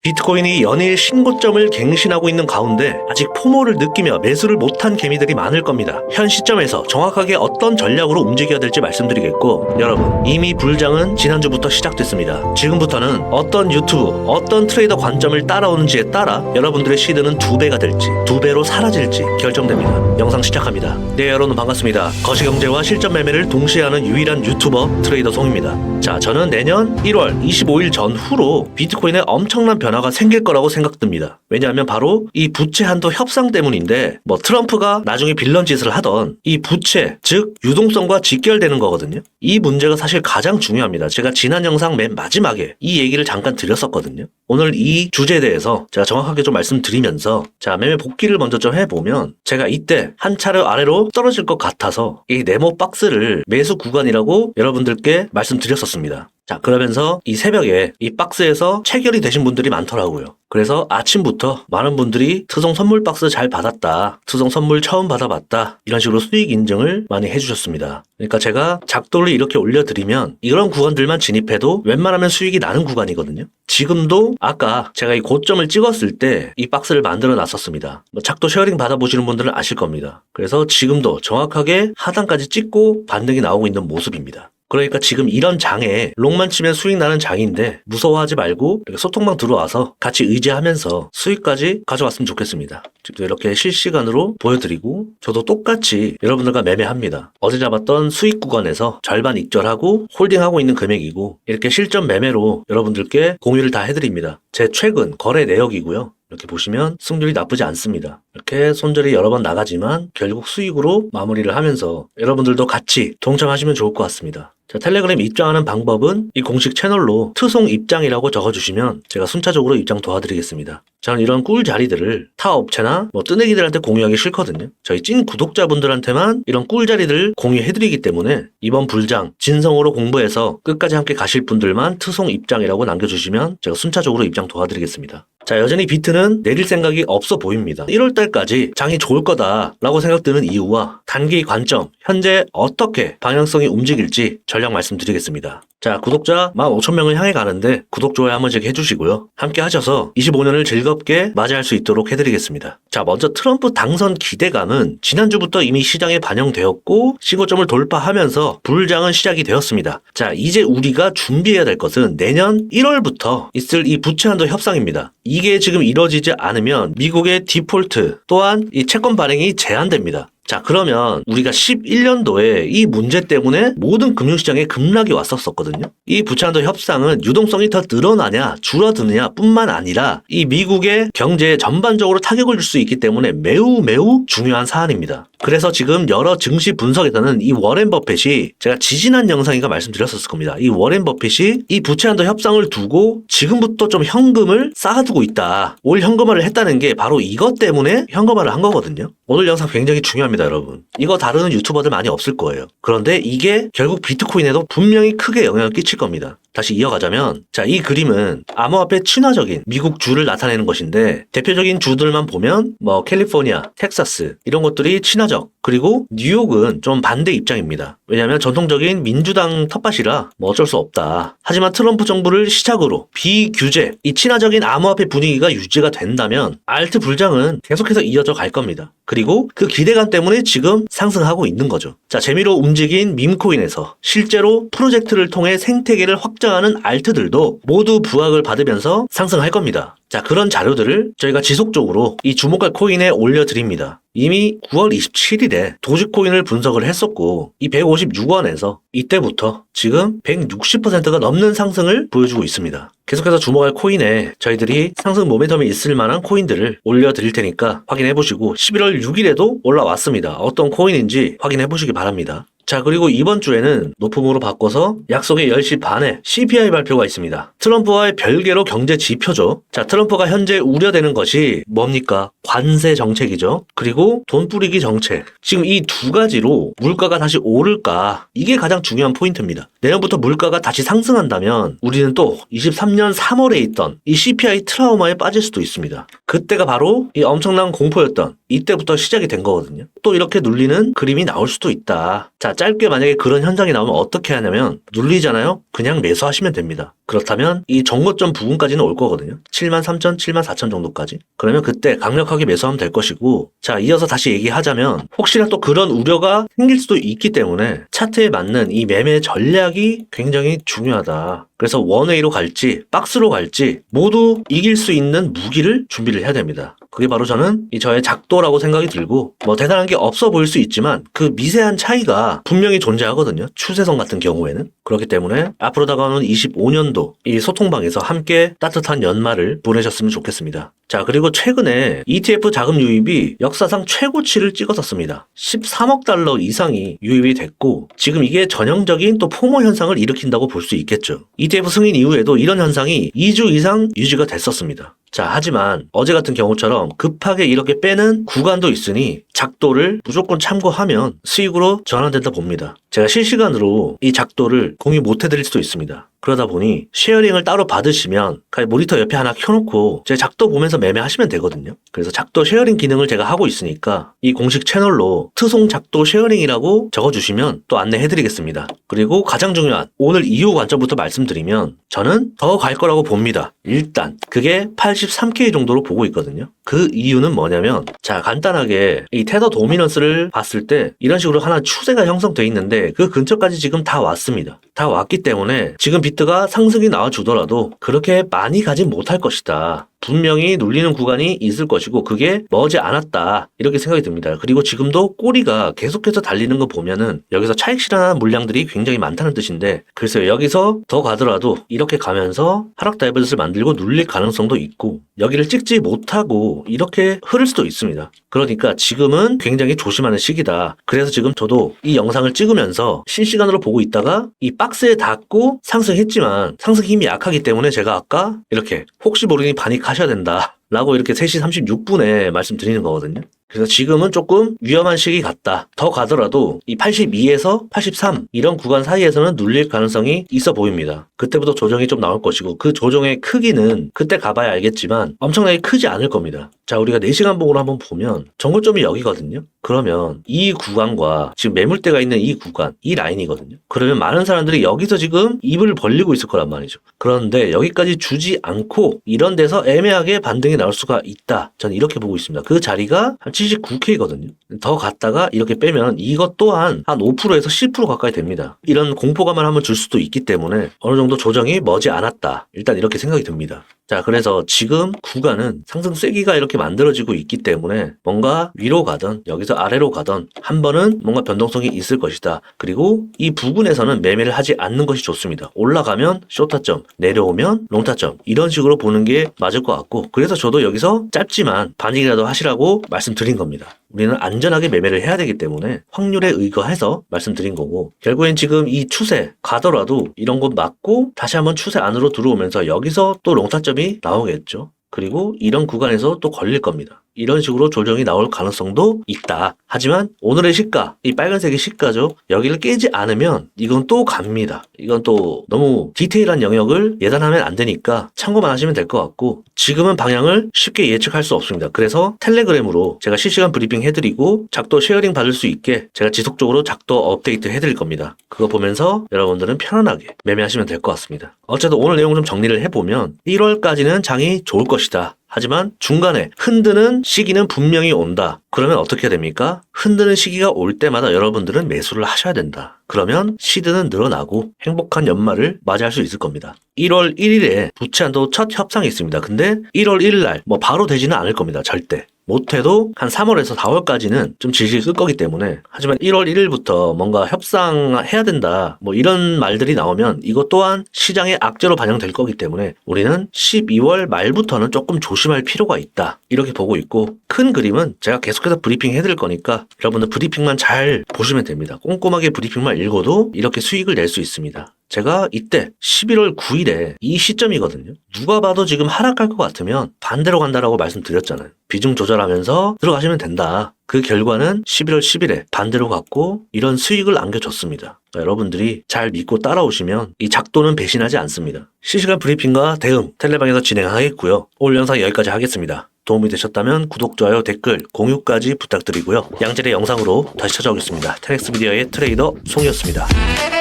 비트코인이 연일 신고점을 갱신하고 있는 가운데 아직 포모를 느끼며 매수를 못한 개미들이 많을 겁니다. 현 시점에서 정확하게 어떤 전략으로 움직여야 될지 말씀드리겠고, 여러분 이미 불장은 지난주부터 시작됐습니다. 지금부터는 어떤 유튜브, 어떤 트레이더 관점을 따라오는지에 따라 여러분들의 시드는 2배가 될지 2배로 사라질지 결정됩니다. 영상 시작합니다. 네, 여러분 반갑습니다. 거시경제와 실전 매매를 동시에 하는 유일한 유튜버 트레이더 송입니다. 자, 저는 내년 1월 25일 전후로 비트코인에 엄청난 변화가 생길 거라고 생각됩니다. 왜냐하면 바로 이 부채 한도 협상 때문인데, 트럼프가 나중에 빌런 짓을 하던 이 부채, 즉 유동성과 직결되는 거거든요. 이 문제가 사실 가장 중요합니다. 제가 지난 영상 맨 마지막에 이 얘기를 잠깐 드렸었거든요. 오늘 이 주제에 대해서 제가 정확하게 좀 말씀드리면서, 자, 매매 복귀를 먼저 좀 해보면, 제가 이때 한 차례 아래로 떨어질 것 같아서 이 네모 박스를 매수 구간이라고 여러분들께 말씀드렸었습니다. 자, 그러면서 이 새벽에 이 박스에서 체결이 되신 분들이 많더라고요. 그래서 아침부터 많은 분들이 트송 선물 박스 잘 받았다, 트송 선물 처음 받아봤다, 이런 식으로 수익 인증을 많이 해주셨습니다. 그러니까 제가 작도를 이렇게 올려드리면 이런 구간들만 진입해도 웬만하면 수익이 나는 구간이거든요. 지금도 아까 제가 이 고점을 찍었을 때 이 박스를 만들어 놨었습니다. 작도 쉐어링 받아보시는 분들은 아실 겁니다. 그래서 지금도 정확하게 하단까지 찍고 반등이 나오고 있는 모습입니다. 그러니까 지금 이런 장에 롱만 치면 수익 나는 장인데 무서워하지 말고 이렇게 소통방 들어와서 같이 의지하면서 수익까지 가져왔으면 좋겠습니다. 지금도 이렇게 실시간으로 보여드리고, 저도 똑같이 여러분들과 매매합니다. 어제 잡았던 수익 구간에서 절반 익절하고 홀딩하고 있는 금액이고, 이렇게 실전 매매로 여러분들께 공유를 다 해드립니다. 제 최근 거래 내역이고요. 이렇게 보시면 승률이 나쁘지 않습니다. 이렇게 손절이 여러 번 나가지만 결국 수익으로 마무리를 하면서 여러분들도 같이 동참하시면 좋을 것 같습니다. 자, 텔레그램 입장하는 방법은 이 공식 채널로 트송 입장이라고 적어주시면 제가 순차적으로 입장 도와드리겠습니다. 저는 이런 꿀 자리들을 타 업체나 뜨내기들한테 공유하기 싫거든요. 저희 찐 구독자분들한테만 이런 꿀 자리들을 공유해드리기 때문에 이번 불장 진성으로 공부해서 끝까지 함께 가실 분들만 트송 입장이라고 남겨주시면 제가 순차적으로 입장 도와드리겠습니다. 자, 여전히 비트는 내릴 생각이 없어 보입니다. 1월달까지 장이 좋을 거다라고 생각드는 이유와 단기 관점, 현재 어떻게 방향성이 움직일지 전략 말씀드리겠습니다. 자, 구독자 15,000명을 향해 가는데 구독, 좋아요 한 번씩 해주시고요. 함께 하셔서 25년을 즐겁게 맞이할 수 있도록 해드리겠습니다. 자, 먼저 트럼프 당선 기대감은 지난주부터 이미 시장에 반영되었고 신고점을 돌파하면서 불장은 시작이 되었습니다. 자, 이제 우리가 준비해야 될 것은 내년 1월부터 있을 이 부채 한도 협상입니다. 이게 지금 이뤄지지 않으면 미국의 디폴트 또한 이 채권 발행이 제한됩니다. 자, 그러면 우리가 11년도에 이 문제 때문에 모든 금융시장에 급락이 왔었거든요. 이 부채한도 협상은 유동성이 더 늘어나냐 줄어드느냐 뿐만 아니라 이 미국의 경제에 전반적으로 타격을 줄 수 있기 때문에 매우 중요한 사안입니다. 그래서 지금 여러 증시 분석에서는 이 워렌 버핏이, 제가 지지난 영상인가 말씀드렸었을 겁니다. 이 워렌 버핏이 이 부채한도 협상을 두고 지금부터 좀 현금을 쌓아두고 있다, 올 현금화를 했다는 게 바로 이것 때문에 현금화를 한 거거든요. 오늘 영상 굉장히 중요합니다, 여러분. 이거 다루는 유튜버들 많이 없을 거예요. 그런데 이게 결국 비트코인에도 분명히 크게 영향을 끼칠 겁니다. 다시 이어가자면, 자, 이 그림은 암호화폐 친화적인 미국 주를 나타내는 것인데, 대표적인 주들만 보면 캘리포니아, 텍사스 이런 것들이 친화적, 그리고 뉴욕은 좀 반대 입장입니다. 왜냐하면 전통적인 민주당 텃밭이라 어쩔 수 없다. 하지만 트럼프 정부를 시작으로 비규제, 이 친화적인 암호화폐 분위기가 유지가 된다면 알트 불장은 계속해서 이어져 갈 겁니다. 그리고 그 기대감 때문에 지금 상승하고 있는 거죠. 자, 재미로 움직인 밈코인에서 실제로 프로젝트를 통해 생태계를 확장하는 알트들도 모두 부각을 받으면서 상승할 겁니다. 자, 그런 자료들을 저희가 지속적으로 이 주목할 코인에 올려드립니다. 이미 9월 27일에 도지코인을 분석을 했었고, 이 156원에서 이때부터 지금 160%가 넘는 상승을 보여주고 있습니다. 계속해서 주목할 코인에 저희들이 상승 모멘텀이 있을 만한 코인들을 올려드릴 테니까 확인해보시고, 11월 6일에도 올라왔습니다. 어떤 코인인지 확인해보시기 바랍니다. 자, 그리고 이번 주에는 높음으로 바꿔서 약속의 10시 반에 CPI 발표가 있습니다. 트럼프와의 별개로 경제 지표죠. 자, 트럼프가 현재 우려되는 것이 뭡니까? 관세 정책이죠. 그리고 돈 뿌리기 정책. 지금 이 두 가지로 물가가 다시 오를까? 이게 가장 중요한 포인트입니다. 내년부터 물가가 다시 상승한다면 우리는 또 23년 3월에 있던 이 CPI 트라우마에 빠질 수도 있습니다. 그때가 바로 이 엄청난 공포였던 이때부터 시작이 된 거거든요. 또 이렇게 눌리는 그림이 나올 수도 있다. 자, 짧게 만약에 그런 현상이 나오면 어떻게 하냐면 눌리잖아요? 그냥 매수하시면 됩니다. 그렇다면 이 정고점 부분까지는 올 거거든요. 73,000, 74,000 정도까지. 그러면 그때 강력하게 매수하면 될 것이고, 자, 이어서 다시 얘기하자면 혹시나 또 그런 우려가 생길 수도 있기 때문에 차트에 맞는 이 매매 전략이 굉장히 중요하다. 그래서 원웨이로 갈지 박스로 갈지 모두 이길 수 있는 무기를 준비를 해야 됩니다. 그게 바로 저는 저의 작도라고 생각이 들고, 뭐 대단한 게 없어 보일 수 있지만 그 미세한 차이가 분명히 존재하거든요. 추세선 같은 경우에는. 그렇기 때문에 앞으로 다가오는 25년도 이 소통방에서 함께 따뜻한 연말을 보내셨으면 좋겠습니다. 자, 그리고 최근에 ETF 자금 유입이 역사상 최고치를 찍었었습니다. 13억 달러 이상이 유입이 됐고, 지금 이게 전형적인 또 포모 현상을 일으킨다고 볼 수 있겠죠. ETF 승인 이후에도 이런 현상이 2주 이상 유지가 됐었습니다. 자, 하지만 어제 같은 경우처럼 급하게 이렇게 빼는 구간도 있으니 작도를 무조건 참고하면 수익으로 전환된다 봅니다. 제가 실시간으로 이 작도를 공유 못 해드릴 수도 있습니다. 그러다 보니 쉐어링을 따로 받으시면 모니터 옆에 하나 켜놓고 제 작도 보면서 매매하시면 되거든요. 그래서 작도 쉐어링 기능을 제가 하고 있으니까 이 공식 채널로 트송 작도 쉐어링이라고 적어주시면 또 안내해드리겠습니다. 그리고 가장 중요한 오늘 이후 관점부터 말씀드리면 저는 더 갈 거라고 봅니다. 일단 그게 83K 정도로 보고 있거든요. 그 이유는 뭐냐면, 자, 간단하게 이 테더 도미넌스를 봤을 때 이런 식으로 하나 추세가 형성돼 있는데 그 근처까지 지금 다 왔습니다. 다 왔기 때문에 지금 비트가 상승이 나와주더라도 그렇게 많이 가진 못할 것이다. 분명히 눌리는 구간이 있을 것이고 그게 머지 않았다, 이렇게 생각이 듭니다. 그리고 지금도 꼬리가 계속해서 달리는 거 보면은 여기서 차익 실현하는 물량들이 굉장히 많다는 뜻인데, 글쎄요, 여기서 더 가더라도 이렇게 가면서 하락 다이버스를 만들고 눌릴 가능성도 있고 여기를 찍지 못하고 이렇게 흐를 수도 있습니다. 그러니까 지금은 굉장히 조심하는 시기다. 그래서 지금 저도 이 영상을 찍으면서 실시간으로 보고 있다가 이 박스에 닿고 상승했지만 상승 힘이 약하기 때문에 제가 아까 이렇게 혹시 모르니 반익하셔야 된다 라고 이렇게 3시 36분에 말씀드리는 거거든요. 그래서 지금은 조금 위험한 시기 같다. 더 가더라도 이 82에서 83 이런 구간 사이에서는 눌릴 가능성이 있어 보입니다. 그때부터 조정이 좀 나올 것이고 그 조정의 크기는 그때 가봐야 알겠지만 엄청나게 크지 않을 겁니다. 자, 우리가 4시간 봉으로 한번 보면 정고점이 여기거든요. 그러면 이 구간과 지금 매물대가 있는 이 구간, 이 라인이거든요. 그러면 많은 사람들이 여기서 지금 입을 벌리고 있을 거란 말이죠. 그런데 여기까지 주지 않고 이런 데서 애매하게 반등이 나올 수가 있다. 저는 이렇게 보고 있습니다. 그 자리가 한 79K거든요. 더 갔다가 이렇게 빼면 이것 또한 한 5%에서 10% 가까이 됩니다. 이런 공포감을 한번 줄 수도 있기 때문에 어느 정도 조정이 머지 않았다. 일단 이렇게 생각이 듭니다. 자, 그래서 지금 구간은 상승 쐐기가 이렇게 만들어지고 있기 때문에 뭔가 위로 가던 여기서 아래로 가던 한 번은 뭔가 변동성이 있을 것이다. 그리고 이 부분에서는 매매를 하지 않는 것이 좋습니다. 올라가면 숏타점, 내려오면 롱타점, 이런 식으로 보는 게 맞을 것 같고, 그래서 저도 여기서 짧지만 반익이라도 하시라고 말씀드린 겁니다. 우리는 안전하게 매매를 해야 되기 때문에 확률에 의거해서 말씀드린 거고, 결국엔 지금 이 추세 가더라도 이런 것 맞고 다시 한번 추세 안으로 들어오면서 여기서 또 롱타점이 나오겠죠. 그리고 이런 구간에서 또 걸릴 겁니다. 이런 식으로 조정이 나올 가능성도 있다. 하지만 오늘의 시가, 이 빨간색의 시가죠. 여기를 깨지 않으면 이건 또 갑니다. 이건 또 너무 디테일한 영역을 예단하면 안 되니까 참고만 하시면 될 것 같고, 지금은 방향을 쉽게 예측할 수 없습니다. 그래서 텔레그램으로 제가 실시간 브리핑 해드리고 작도 쉐어링 받을 수 있게 제가 지속적으로 작도 업데이트 해드릴 겁니다. 그거 보면서 여러분들은 편안하게 매매하시면 될 것 같습니다. 어쨌든 오늘 내용 좀 정리를 해보면 1월까지는 장이 좋을 것이다. 하지만 중간에 흔드는 시기는 분명히 온다. 그러면 어떻게 해야 됩니까? 흔드는 시기가 올 때마다 여러분들은 매수를 하셔야 된다. 그러면 시드는 늘어나고 행복한 연말을 맞이할 수 있을 겁니다. 1월 1일에 부채한도 첫 협상이 있습니다. 근데 1월 1일 날 바로 되지는 않을 겁니다. 절대. 못해도 한 3월에서 4월까지는 좀 질질 끌 거기 때문에, 하지만 1월 1일부터 뭔가 협상해야 된다 이런 말들이 나오면 이것 또한 시장의 악재로 반영될 거기 때문에 우리는 12월 말부터는 조금 조심할 필요가 있다, 이렇게 보고 있고, 큰 그림은 제가 계속해서 브리핑 해드릴 거니까 여러분들 브리핑만 잘 보시면 됩니다. 꼼꼼하게 브리핑만 읽어도 이렇게 수익을 낼 수 있습니다. 제가 이때 11월 9일에 이 시점이거든요. 누가 봐도 지금 하락할 것 같으면 반대로 간다라고 말씀드렸잖아요. 비중 조절하면서 들어가시면 된다. 그 결과는 11월 10일에 반대로 갔고 이런 수익을 안겨줬습니다. 여러분들이 잘 믿고 따라오시면 이 작도는 배신하지 않습니다. 실시간 브리핑과 대응 텔레방에서 진행하겠고요. 오늘 영상 여기까지 하겠습니다. 도움이 되셨다면 구독, 좋아요, 댓글, 공유까지 부탁드리고요. 양질의 영상으로 다시 찾아오겠습니다. 테넥스 미디어의 트레이더 송이었습니다.